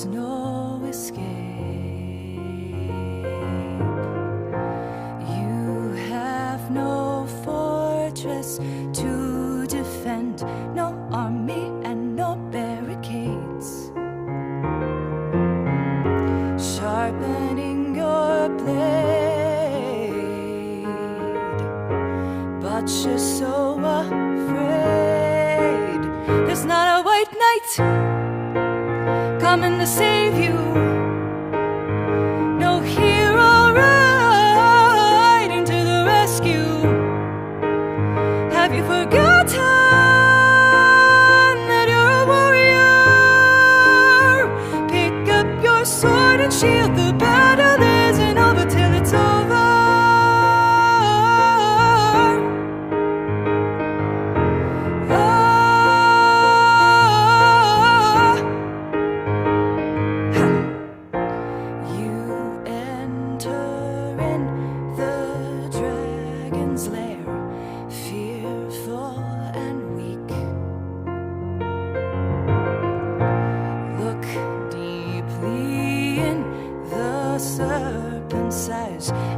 There's no escape. You have no fortress to defend, no army and no barricades. Sharpening your blade, but you're so afraid. There's not a white knight coming to save you, no hero riding to the rescue. Have you forgotten that you're a warrior? Pick up your sword and shield, the battle isn't over till it's over.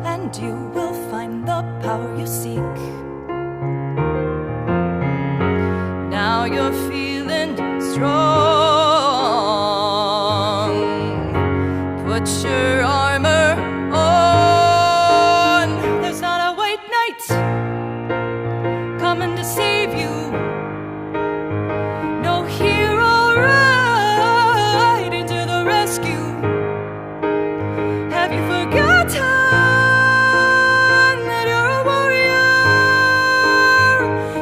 And you will find the power you seek. Now you're feeling strong. Put your armor on. There's not a white knight coming to save you, no hero riding to the rescue. Have you forgotten that you're a warrior?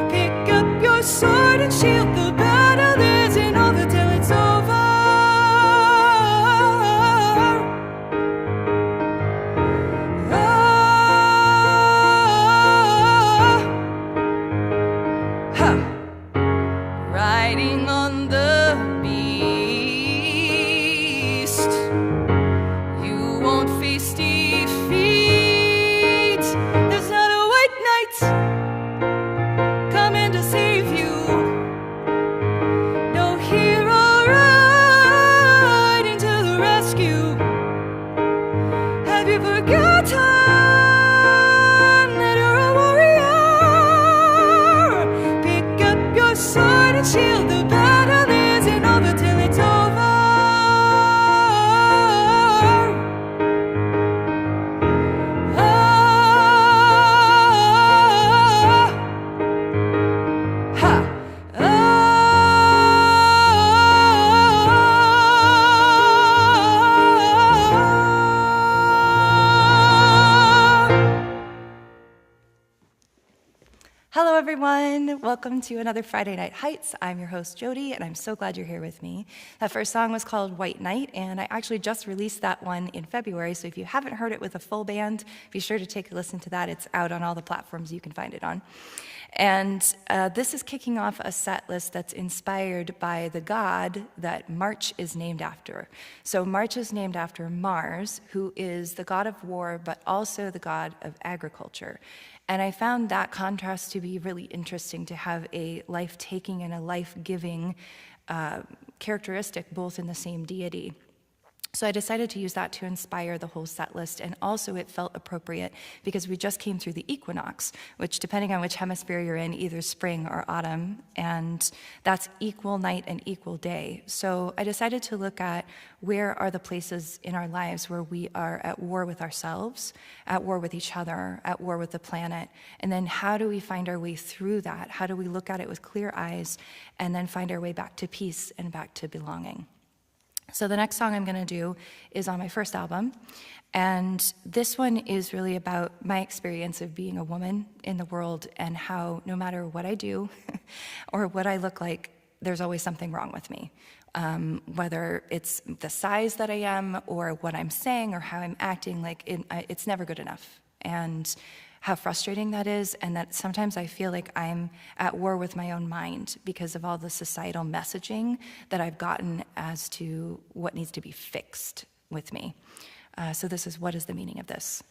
Pick up your sword and shield, the battle isn't over till it's over. Riding on the beast, you won't face defeat. There's not a white knight coming to save you, no hero riding to the rescue. Have you forgotten that you're a warrior? Pick up your sword and shield, the battle isn't over till it's over. Hello everyone, welcome to another Friday Night Heights. I'm your host Jodi, and I'm so glad you're here with me. That first song was called White Knight, and I actually just released that one in February, so if you haven't heard it with a full band, be sure to take a listen to that. It's out on all the platforms you can find it on. And this is kicking off a set list that's inspired by the god that March is named after. So March is named after Mars, who is the god of war, but also the god of agriculture. And I found that contrast to be really interesting, to have a life-taking and a life-giving characteristic both in the same deity. So I decided to use that to inspire the whole set list, and also it felt appropriate because we just came through the equinox, which, depending on which hemisphere you're in, either spring or autumn, and that's equal night and equal day. So I decided to look at where are the places in our lives where we are at war with ourselves, at war with each other, at war with the planet, and then how do we find our way through that? How do we look at it with clear eyes and then find our way back to peace and back to belonging? So the next song I'm going to do is on my first album, and this one is really about my experience of being a woman in the world and how no matter what I do or what I look like, there's always something wrong with me. Whether it's the size that I am or what I'm saying or how I'm acting, it's never good enough. And how frustrating that is, and that sometimes I feel like I'm at war with my own mind because of all the societal messaging that I've gotten as to what needs to be fixed with me. So this is What is the Meaning of This?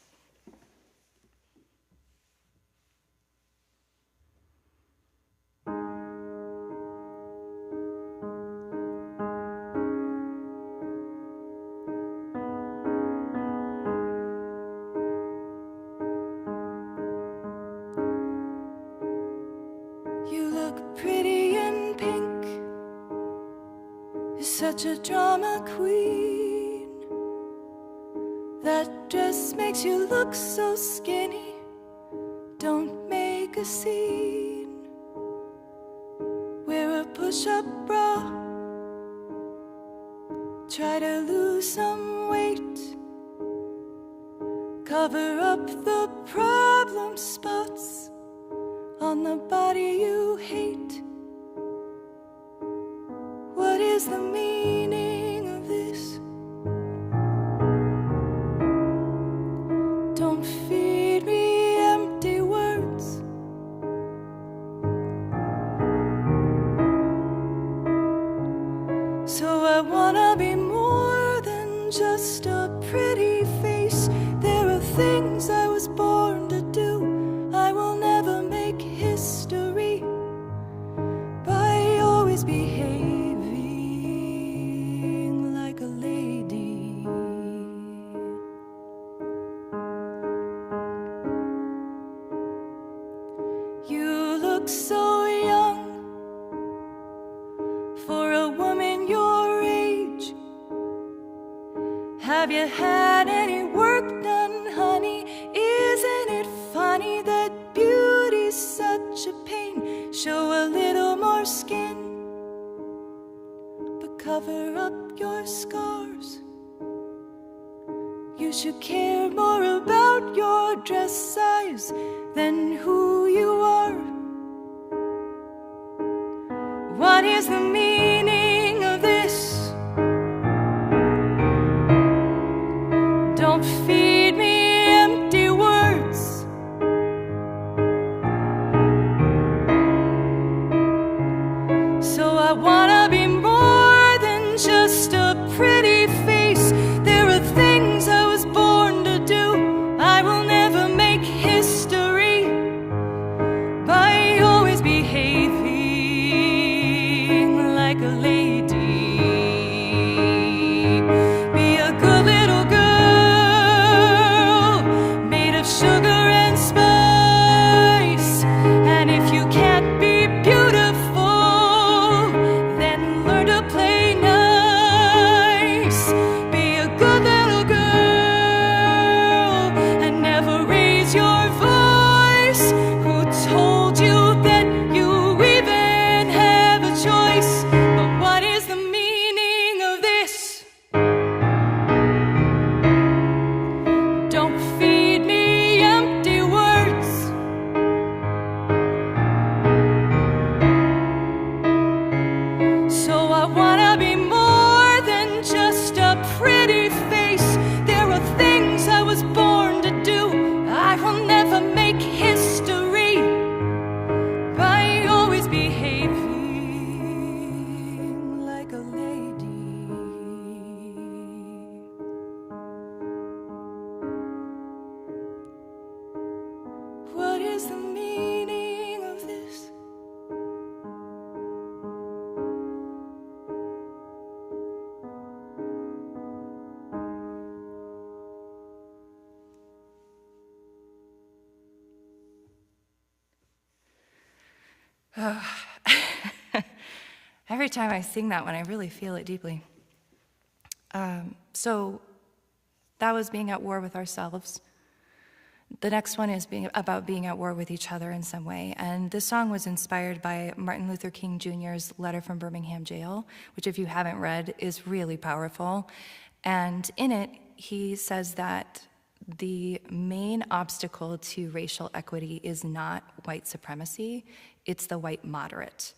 such a drama queen. That dress makes you look so skinny. Don't make a scene. Wear a push-up bra. Try to lose some weight. Cover up the problem spots on the body you hate. What is the meaning of this? Don't feed me empty words. So I wanna be more than just a pretty face. There are things I was born to do. I will never make history by always behaving like a lady. You look so young for a woman your age. Have you had any work done, honey? Isn't it funny that beauty's such a pain? Show a little more skin, but cover up your scars. You should care more about your dress size than who you are. What is the meaning of this? Don't feed me empty words. So I wanna be more than just a pretty face. There are things I was born to do. I will never make history by always behaving like a lady. Be a good little girl made of sugar and spice. And if you can't be beautiful, then learn to play nice. Be a good little girl and never raise your voice. Who told you that you even have a choice? But what is the meaning of this? Don't feed me empty words. So I wanna be more than just a pretty face. There are things I was born to do. I will never make history by always behaving like a lady. What is the meaning of this? Every time I sing that one, I really feel it deeply. So that was being at war with ourselves. The next one is about being at war with each other in some way. And this song was inspired by Martin Luther King Jr.'s letter from Birmingham jail, which if you haven't read is really powerful. And in it, he says that the main obstacle to racial equity is not white supremacy, it's the white moderate.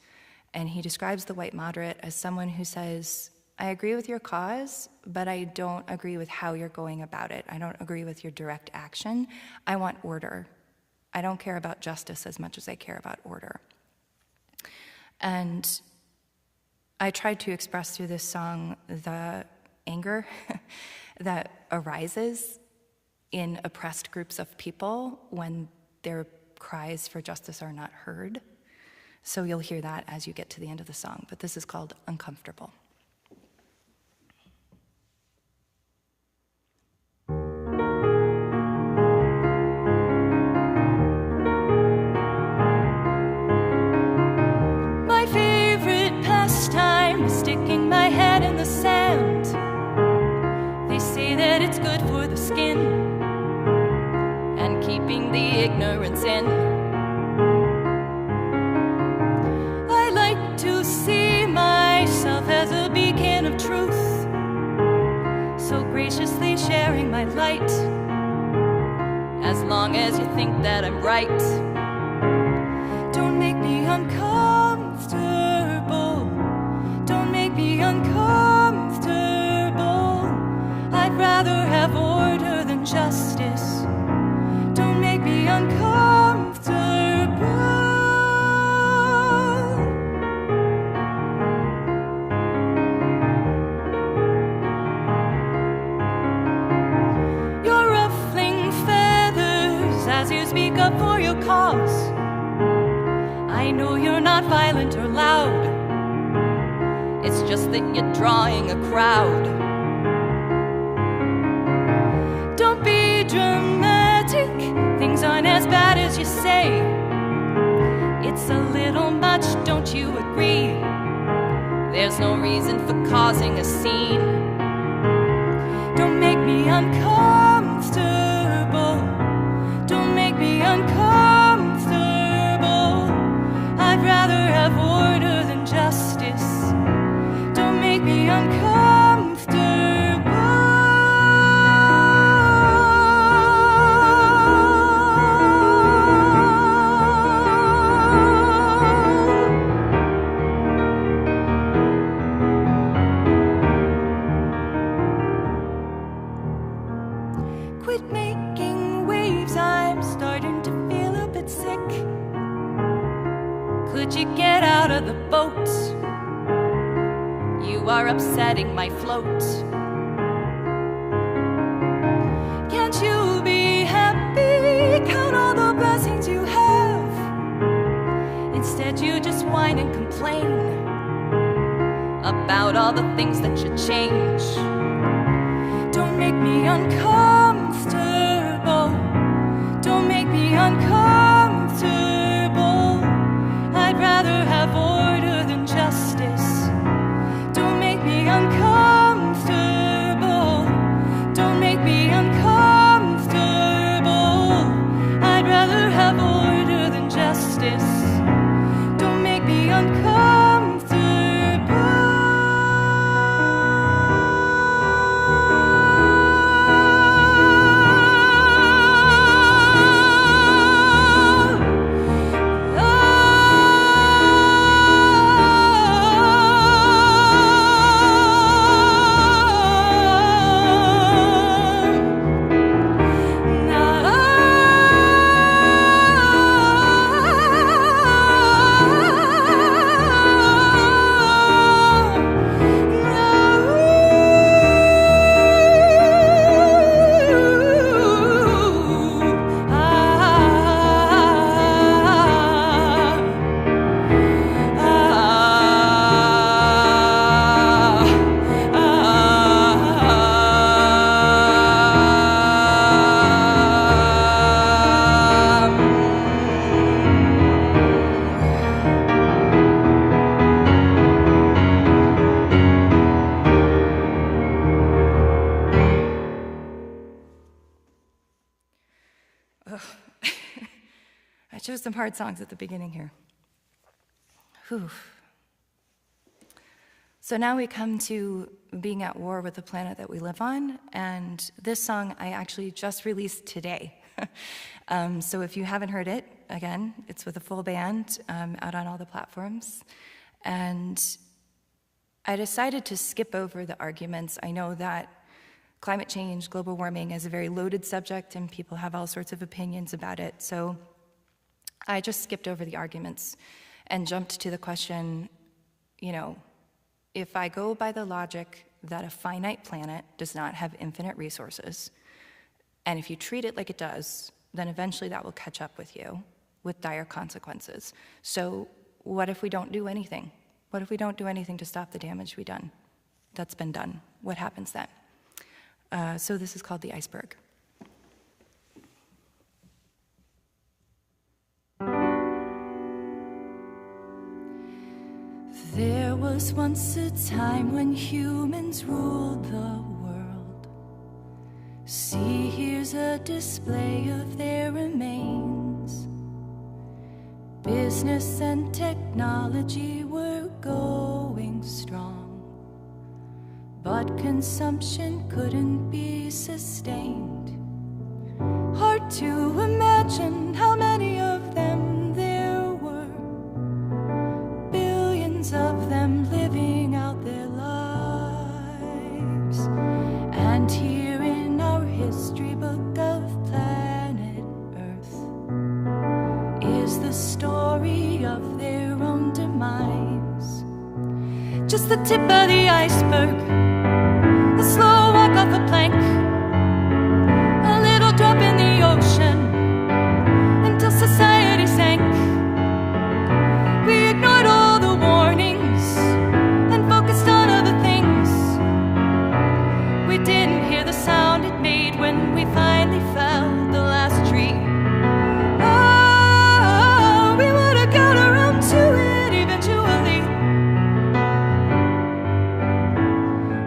And he describes the white moderate as someone who says, I agree with your cause, but I don't agree with how you're going about it. I don't agree with your direct action. I want order. I don't care about justice as much as I care about order. And I tried to express through this song the anger that arises in oppressed groups of people when their cries for justice are not heard. So you'll hear that as you get to the end of the song, but this is called Uncomfortable. My favorite pastime is sticking my head in the say that it's good for the skin and keeping the ignorance in. I like to see myself as a beacon of truth, so graciously sharing my light, as long as you think that I'm right. Don't make me uncomfortable, don't make me uncomfortable. I'd rather have order than justice. Don't make me uncomfortable. You're ruffling feathers as you speak up for your cause. I know you're not violent or loud, it's just that you're drawing a crowd. Don't be dramatic, things aren't as bad as you say. It's a little much, don't you agree? There's no reason for causing a scene. Don't make me uncomfortable, don't make me uncomfortable. I'd rather have order than justice. Don't make me uncomfortable. Quit making waves, I'm starting to feel a bit sick. Could you get out of the boat? You are upsetting my float. Can't you be happy? Count all the blessings you have. Instead you just whine and complain about all the things that should change. Don't make me uncomfortable, don't make me uncomfortable. I'd rather have order than justice. Don't make me uncomfortable, don't make me uncomfortable. I'd rather have order than justice. Don't make me uncomfortable. I chose some hard songs at the beginning here. Whew. So now we come to being at war with the planet that we live on, and this song I actually just released today. So if you haven't heard it, again, it's with a full band out on all the platforms. And I decided to skip over the arguments. I know that climate change, global warming is a very loaded subject and people have all sorts of opinions about it. So I just skipped over the arguments and jumped to the question, if I go by the logic that a finite planet does not have infinite resources, and if you treat it like it does, then eventually that will catch up with you with dire consequences. So what if we don't do anything? What if we don't do anything to stop the damage that's been done? What happens then? So this is called the iceberg. There was once a time when humans ruled the world. See, here's a display of their remains. Business and technology were going strong, but consumption couldn't be sustained. Hard to imagine how many of them there were, billions of them living out their lives. And here in our history book of planet Earth is the story of their own demise. Just the tip of the iceberg, a slow walk off a plank, a little drop in the ocean, until society sank. We ignored all the warnings and focused on other things. We didn't hear the sound it made when we finally felled the last tree. Oh, we would have got around to it eventually,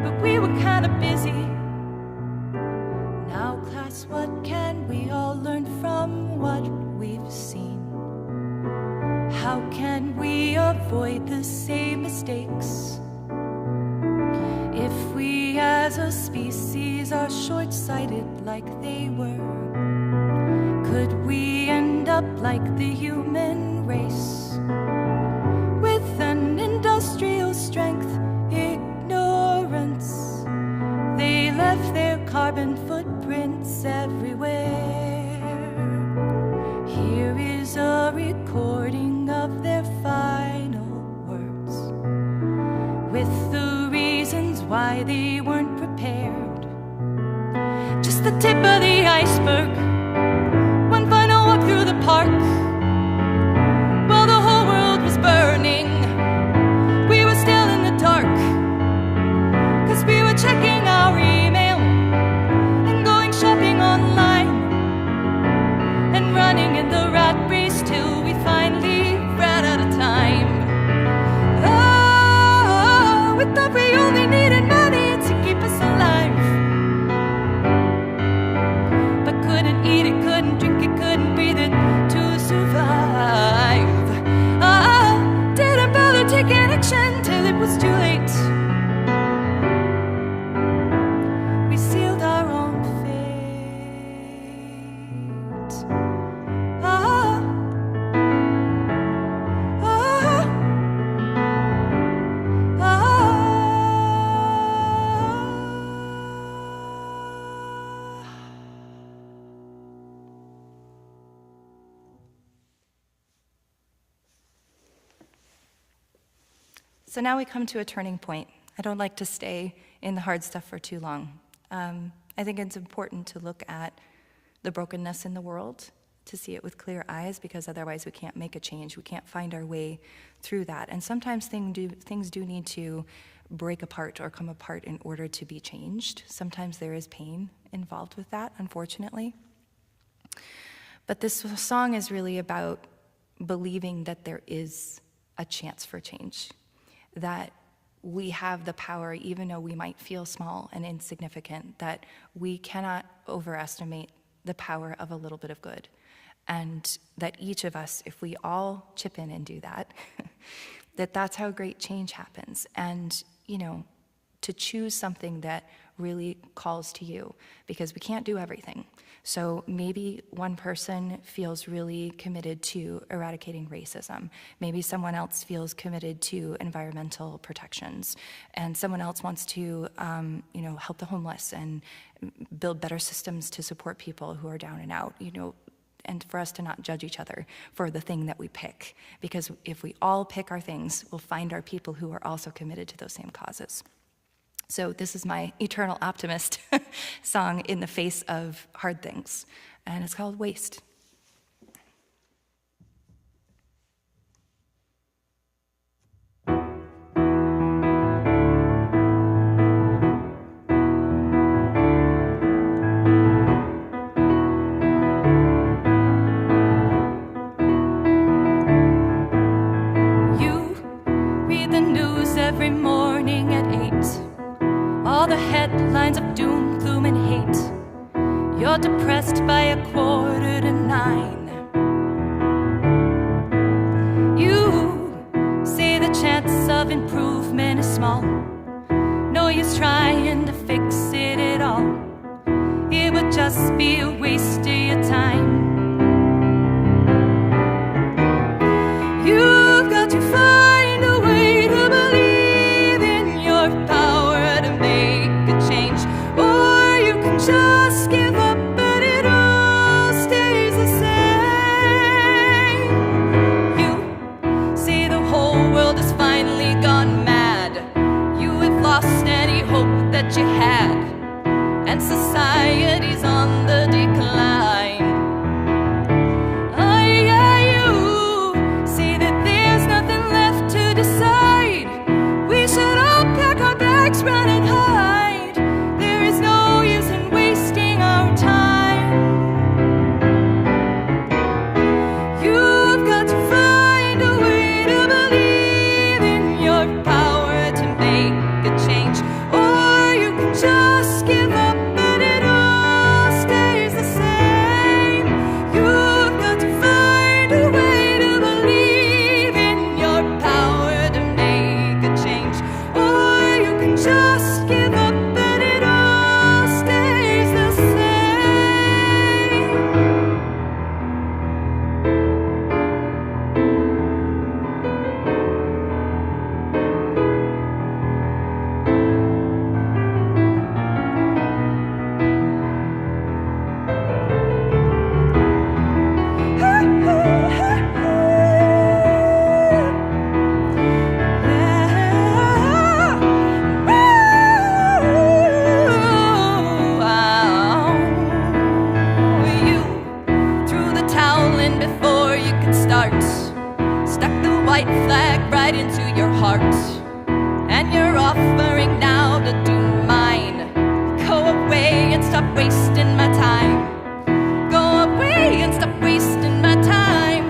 but we were kind of busy. Now, class, what can we all learn from what we've seen? How can we avoid the same mistakes? If we as a species are short-sighted like they were, could we end up like the human race, with an industrial strength ignorance? They left their carbon footprints everywhere. Here is a recording of their final words, with the reasons why they weren't prepared. Just the tip of the iceberg, one final walk through the park, while the whole world was burning. We were still in the dark, 'cause we were checking our email and going shopping online, and running in the rat race till we finally ran out of time. Oh, we thought we only needed money to keep us alive, but couldn't eat it, couldn't drink it, couldn't breathe it to survive. Oh, didn't bother taking action till it was too late. We sealed our own fate. Oh, oh, oh. So now we come to a turning point. I don't like to stay in the hard stuff for too long. I think it's important to look at the brokenness in the world, to see it with clear eyes, because otherwise we can't make a change. We can't find our way through that. And sometimes things do need to break apart or come apart in order to be changed. Sometimes there is pain involved with that, unfortunately. But this song is really about believing that there is a chance for change, that we have the power, even though we might feel small and insignificant, that we cannot overestimate the power of a little bit of good. And that each of us, if we all chip in and do that, that's how great change happens. And, to choose something that really calls to you, because we can't do everything. So maybe one person feels really committed to eradicating racism. Maybe someone else feels committed to environmental protections, and someone else wants to, help the homeless and build better systems to support people who are down and out. And for us to not judge each other for the thing that we pick, because if we all pick our things, we'll find our people who are also committed to those same causes. So this is my eternal optimist song in the face of hard things, and it's called Waste. Every morning at 8, all the headlines of doom, gloom, and hate. all depressed by 8:45. You say the chance of improvement is small. No use trying to fix it at all. It would just be a waste of your time. You've got to find a way to believe in your power to make a change, or you can just give up and it all stays the same. You say the whole world has finally gone mad. You have lost any hope that you had, and society's on the decline. We should all pack our bags, run and hide. There is no use in wasting our time. You've got to find a way to believe in your power to make a change, or you can just give up and it all stays the same. You've got to find a way to believe in your power to make a change, or you can just give up and it all stays the same. You threw the towel in before you could start, stuck the white flag right into your heart, and you're offering now to do mine. Go away and stop wasting my time. Go away and stop wasting my time.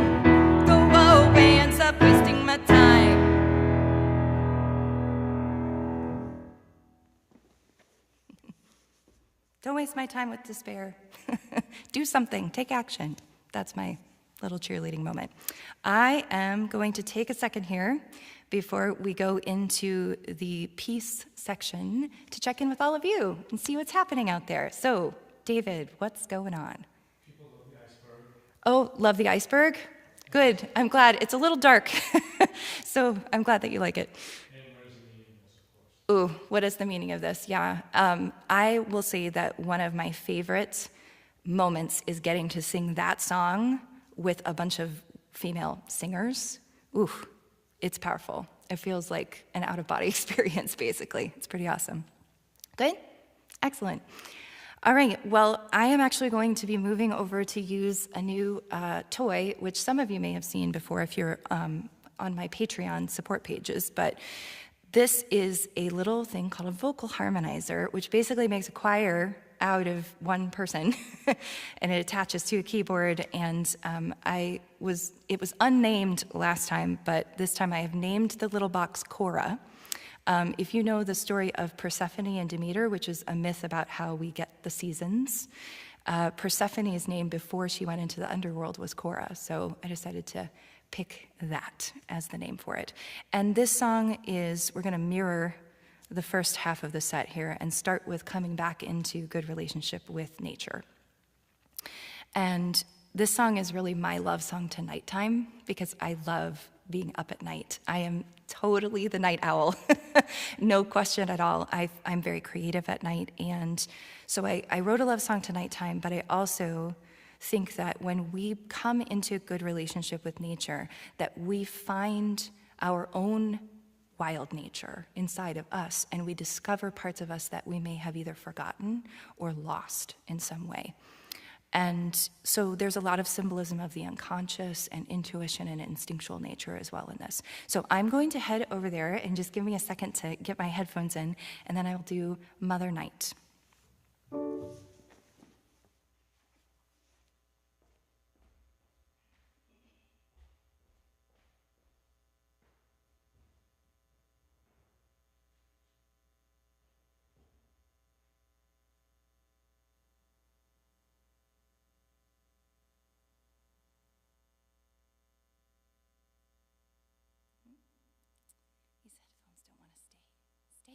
Go away and stop wasting my time. Don't waste my time with despair. Do something, take action. That's my little cheerleading moment. I am going to take a second here before we go into the peace section to check in with all of you and see what's happening out there. So, David, what's going on? People love the iceberg. Oh, love the iceberg? Good, I'm glad. It's a little dark, so I'm glad that you like it. And what is the meaning of this, of course? Ooh, what is the meaning of this? Yeah, I will say that one of my favorite moments is getting to sing that song with a bunch of female singers. Ooh, it's powerful. It feels like an out-of-body experience, basically. It's pretty awesome. Good? Excellent. All right, well, I am actually going to be moving over to use a new toy, which some of you may have seen before if you're on my Patreon support pages, but this is a little thing called a vocal harmonizer, which basically makes a choir out of one person, and it attaches to a keyboard, and it was unnamed last time, but this time I have named the little box Cora. If you know the story of Persephone and Demeter, which is a myth about how we get the seasons, Persephone's name before she went into the underworld was Cora, so I decided to pick that as the name for it. And this song we're going to mirror the first half of the set here and start with coming back into good relationship with nature. And this song is really my love song to nighttime because I love being up at night. I am totally the night owl, no question at all. I'm very creative at night, and so I wrote a love song to nighttime, but I also think that when we come into a good relationship with nature, that we find our own wild nature inside of us, and we discover parts of us that we may have either forgotten or lost in some way. And so there's a lot of symbolism of the unconscious and intuition and instinctual nature as well in this. So I'm going to head over there and just give me a second to get my headphones in, and then I'll do Mother Night.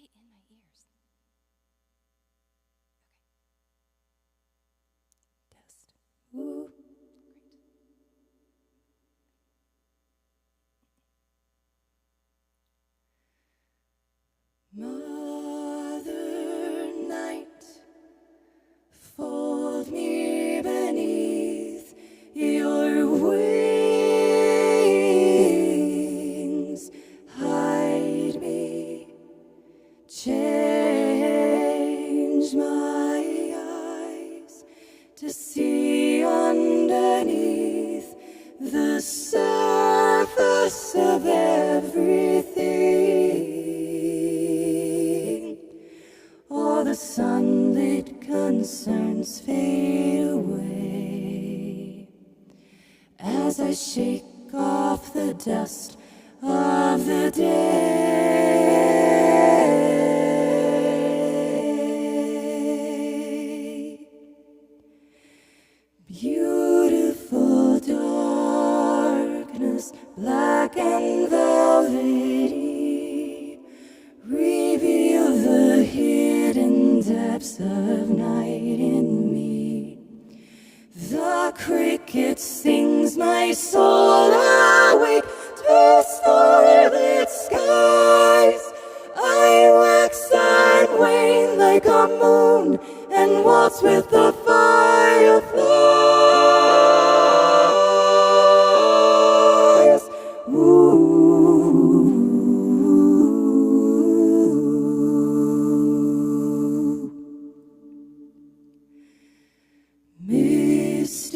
right in my ears. Okay. Test. Woo. Great. Mother Night, fold me beneath your wings, hide me, change my eyes to see underneath the surface of everything. All the sunlit concerns fade away as I shake off the dust of the day. Beautiful darkness, black and velvety, reveal the hidden depths of night in me. The cricket sings my soul awake to starlit skies. I wax and wane like a moon and waltz with the fireflies. Ooh.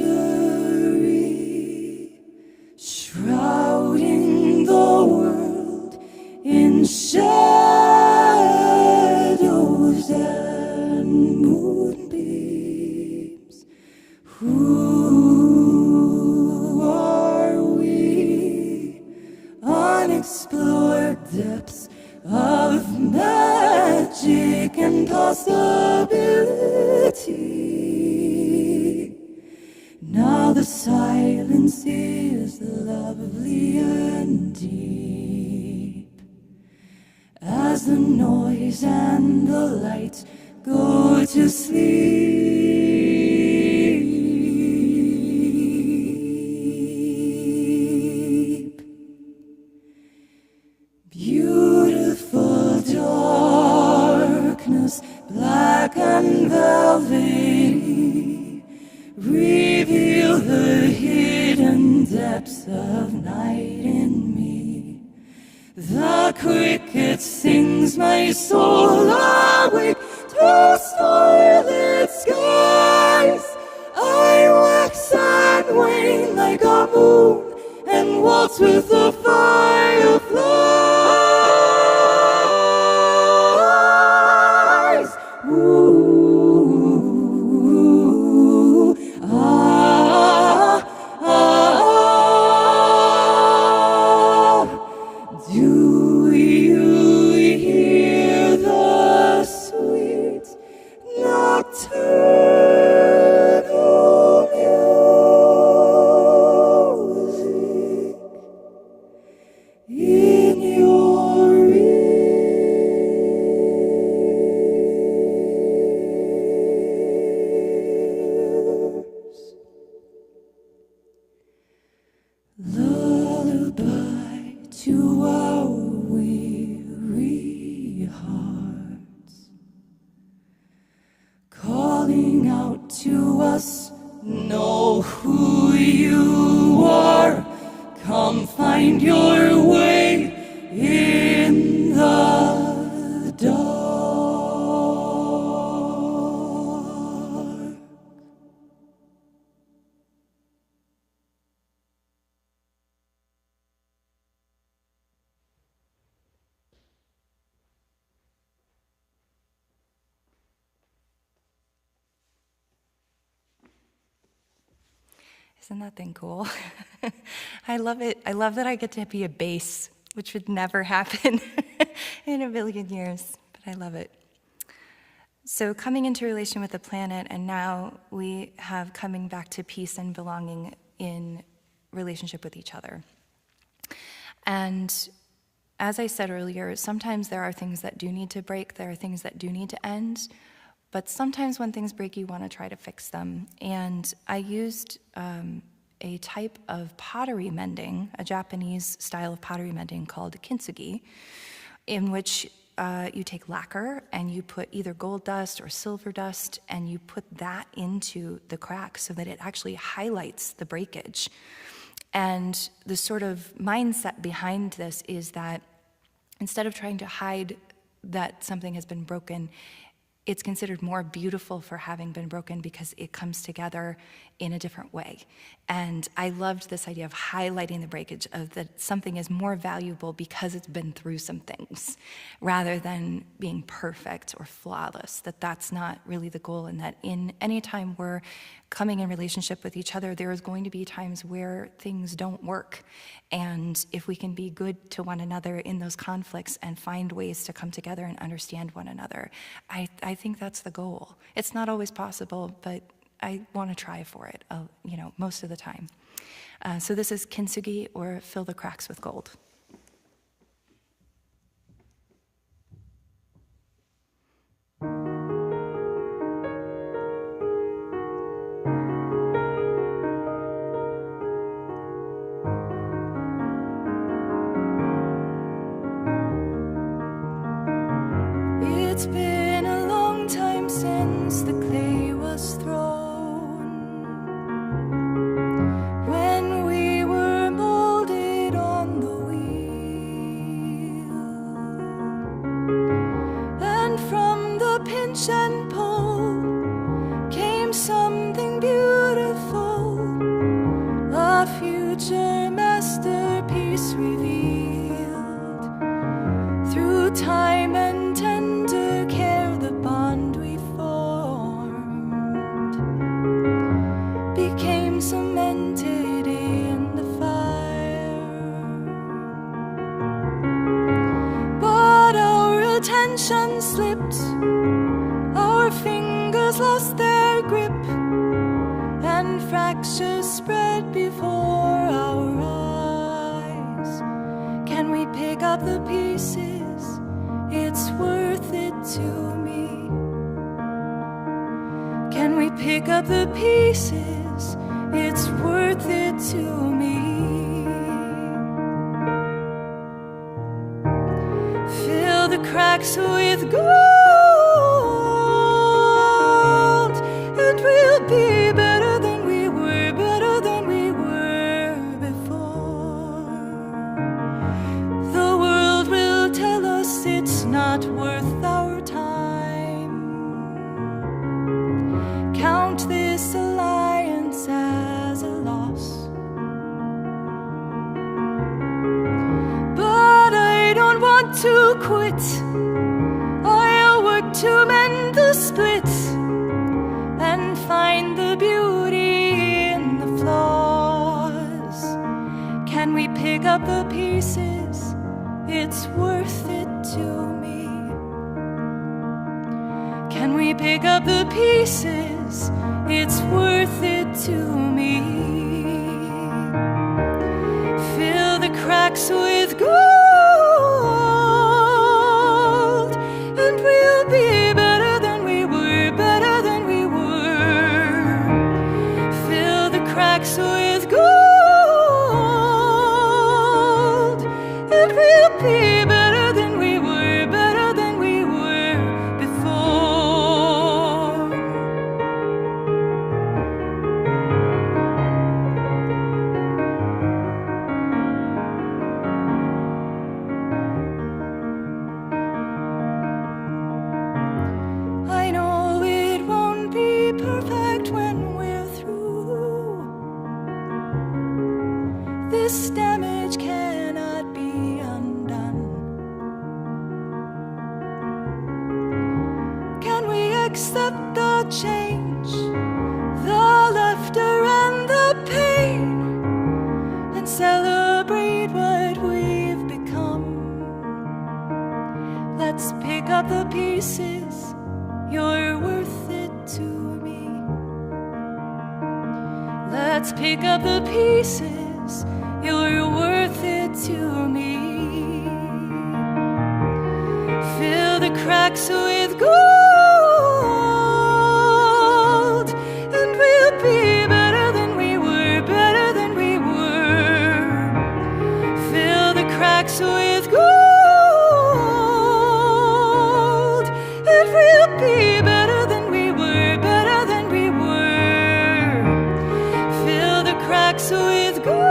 Mystery shrouding the world in shadows and moonbeams. Who are we? Unexplored depths of magic and possibility. Now the silence is lovely and deep as the noise and the light go to sleep. Beautiful darkness, black and velvety, reveal the hidden depths of night in me. The cricket sings my soul awake to starlit skies. I wax and wane like a moon and waltz with the fireflies. Ooh, ah, ah. Do you hear the sweet nocturnal music in your ears? Lullaby to our weary hearts, calling out to us, know who you are, come find your way in the dark. Isn't that thing cool? I love it. I love that I get to be a bass, which would never happen in a billion years, but I love it. So coming into relation with the planet, and now we have coming back to peace and belonging in relationship with each other. And as I said earlier, sometimes there are things that do need to break, there are things that do need to end, but sometimes when things break, you want to try to fix them. And I used a type of pottery mending, a Japanese style of pottery mending called kintsugi, in which you take lacquer and you put either gold dust or silver dust and you put that into the cracks so that it actually highlights the breakage. And the sort of mindset behind this is that instead of trying to hide that something has been broken, it's considered more beautiful for having been broken because it comes together in a different way. And I loved this idea of highlighting the breakage, of that something is more valuable because it's been through some things, rather than being perfect or flawless, that's not really the goal, and that in any time we're coming in relationship with each other, there is going to be times where things don't work. And if we can be good to one another in those conflicts and find ways to come together and understand one another, I think that's the goal. It's not always possible, but I want to try for it, most of the time. So this is kintsugi, or Fill the Cracks with Gold. It's been a long time since the clay was thrown, when we were molded on the wheel, and from the pinch and pull came something beautiful, a future masterpiece revealed through time and tender care. The bond we formed became cemented in the fire, but our attention slipped, our fingers lost their grip, and fractures spread before our eyes. Can we pick up the pieces? It's worth it to me. Can we pick up the pieces? It's worth it to me. Fill the cracks with gold, and we'll be better than we were, better than we were before. The world will tell us it's not worth our time. Count this alliance as a loss, but I don't want to quit. I'll work to mend the split and find the beauty in the flaws. Can we pick up the pieces? It's worth it to me. Can we pick up the pieces? It's worth it to me. Fill the cracks with gold, and we'll be better than we were, better than we were. Fill the cracks with gold, and we'll be better than we were, better than we were before. I know it won't be perfect when we're through. This damage cannot be undone. Can we accept the change, the laughter and the pain, and celebrate what we've become? Let's pick up the pieces. You're worth it to me. Let's pick up the pieces. You're worth it to me. cracks with gold, and we'll be better than we were, better than we were. Fill the cracks with gold, and we'll be better than we were, better than we were. Fill the cracks with gold,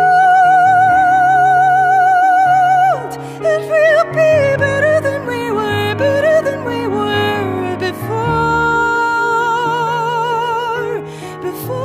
and we'll be better than we were, better than we were before, before.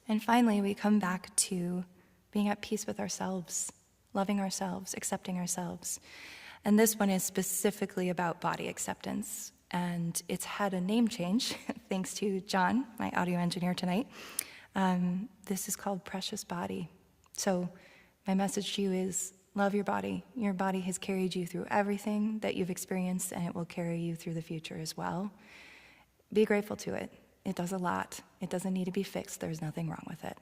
And finally, we come back to being at peace with ourselves, loving ourselves, accepting ourselves. And this one is specifically about body acceptance. And it's had a name change, thanks to John, my audio engineer tonight. This is called Precious Body. So my message to you is love your body. Your body has carried you through everything that you've experienced, and it will carry you through the future as well. Be grateful to it. It does a lot. It doesn't need to be fixed. There's nothing wrong with it.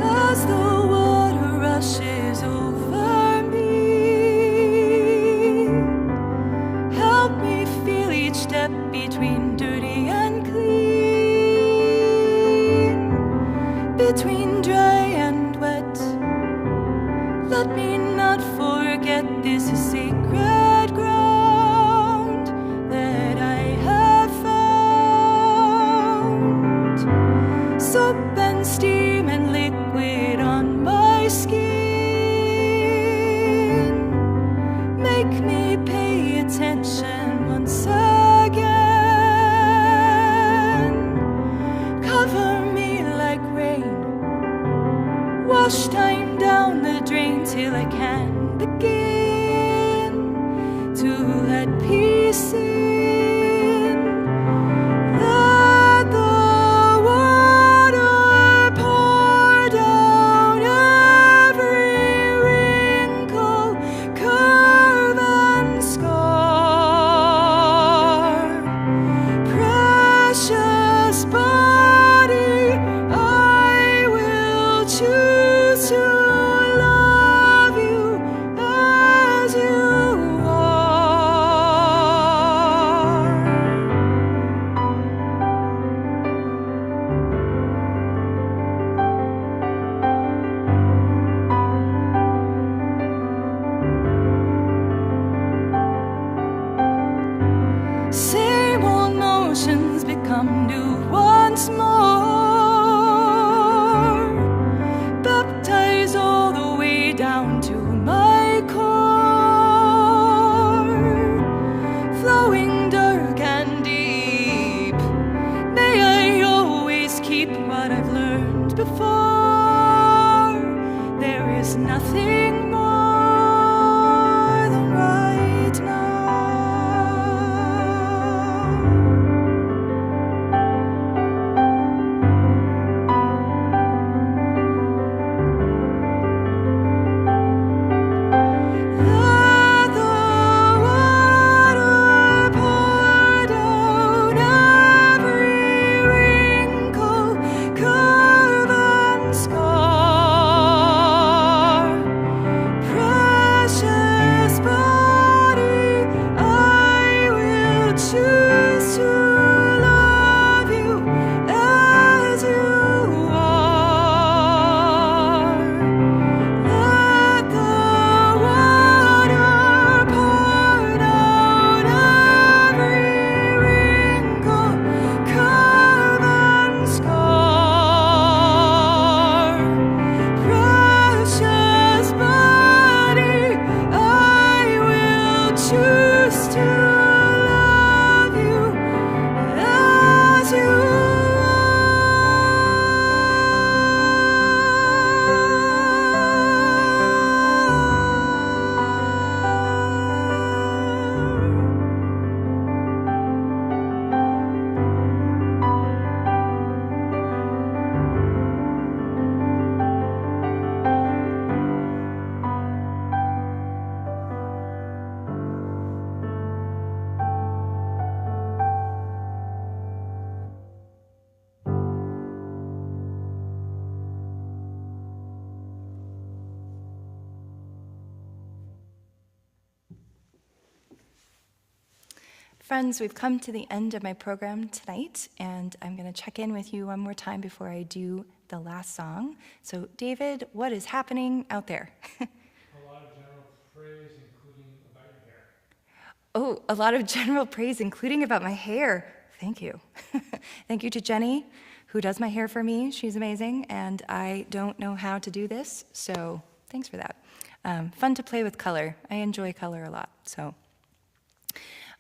As the water rushes over me, help me feel each step between dirty and clean, between dry and wet. Let me not forget this sacred ground that I have found. Soap and steam and liquid on my skin, make me pay attention once again. Cover me like rain, wash time down the drain till I can begin to let peace in. Let the water pour down every wrinkle, curve and scar. Precious body, I will choose to love you as you are. Same old notions become new once more. Baptize all the way down to my core, flowing dark and deep. May I always keep what I've learned before. There is nothing more than right now. Let the water pour down every wrinkle, curve and scar. Friends, we've come to the end of my program tonight, and I'm going to check in with you one more time before I do the last song. So, David, what is happening out there? A lot of general praise, including about your hair. Oh, a lot of general praise, including about my hair. Thank you. Thank you to Jenny, who does my hair for me. She's amazing, and I don't know how to do this, so thanks for that. Fun to play with color. I enjoy color a lot, so.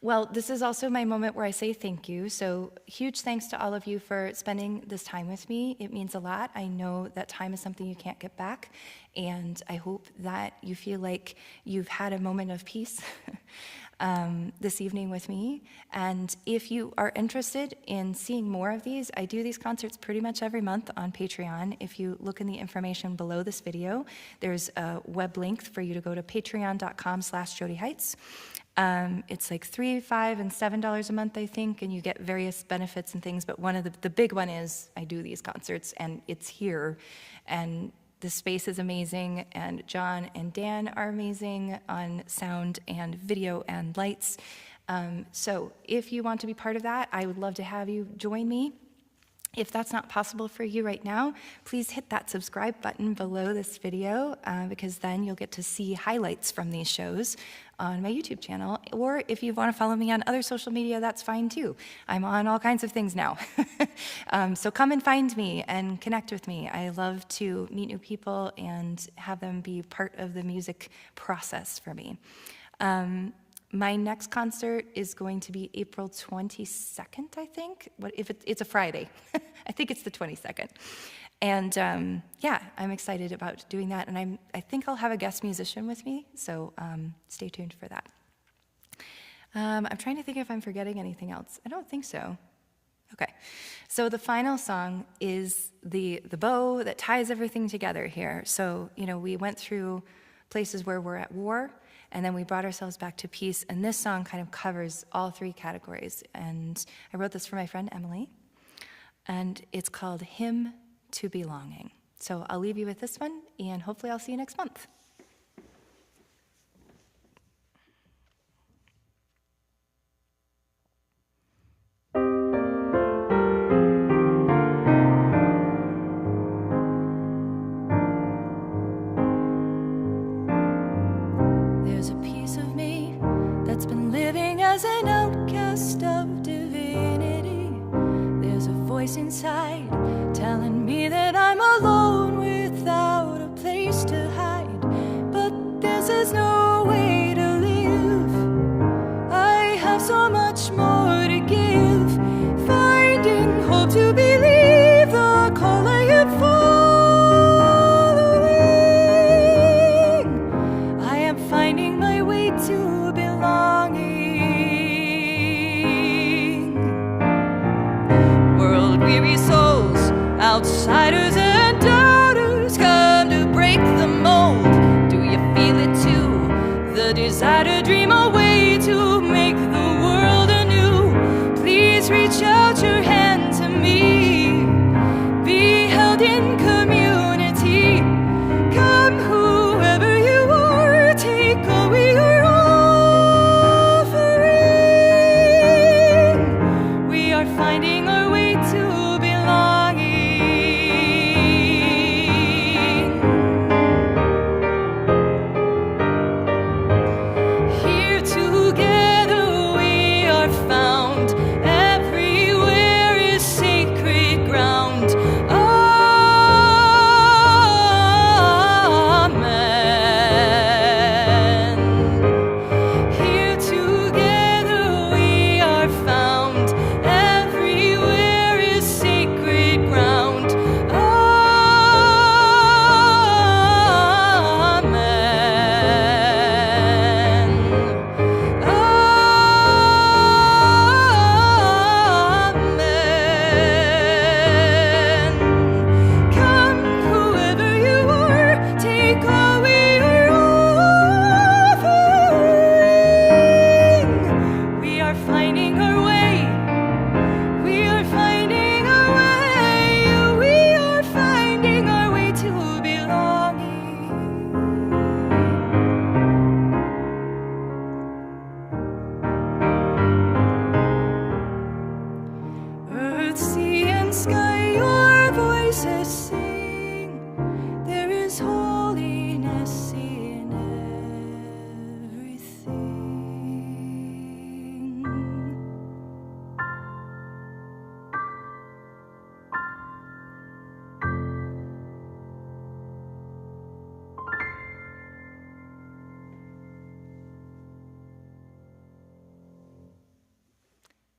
Well, this is also my moment where I say thank you. So huge thanks to all of you for spending this time with me. It means a lot. I know that time is something you can't get back, and I hope that you feel like you've had a moment of peace this evening with me. And if you are interested in seeing more of these, I do these concerts pretty much every month on Patreon. If you look in the information below this video, there's a web link for you to go to patreon.com/Jodi Heights. It's like $3, $5, and $7 a month, I think, and you get various benefits and things, but one of the big one is I do these concerts, and it's here, and the space is amazing, and John and Dan are amazing on sound and video and lights. So if you want to be part of that, I would love to have you join me. If that's not possible for you right now, please hit that subscribe button below this video because then you'll get to see highlights from these shows on my YouTube channel. Or if you want to follow me on other social media, that's fine too. I'm on all kinds of things now. So come and find me and connect with me. I love to meet new people and have them be part of the music process for me. My next concert is going to be April 22nd, I think. It's a Friday. I think it's the 22nd. And yeah, I'm excited about doing that. And I think I'll have a guest musician with me, so stay tuned for that. I'm trying to think if I'm forgetting anything else. I don't think so. Okay, so the final song is the bow that ties everything together here. So, we went through places where we're at war, and then we brought ourselves back to peace, and this song kind of covers all three categories. And I wrote this for my friend Emily, and it's called Hymn to Belonging. So I'll leave you with this one, and hopefully I'll see you next month. As an outcast of divinity, there's a voice inside telling me that I'm alone without a place to hide. But this is no way to live. I have so much more to give, finding hope to believe the call I am following. I am finding my way to belonging. Weary souls, outsiders and doubters, come to break the mold. Do you feel it too? The desire to dream a way to make the world anew. Please reach out your hand to me. Be held in community. Come whoever you are, take away your offering. We are finding our way to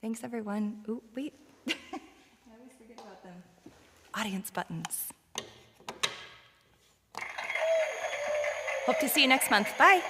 Thanks, everyone. Ooh, wait. I always forget about them. Audience buttons. Hope to see you next month. Bye.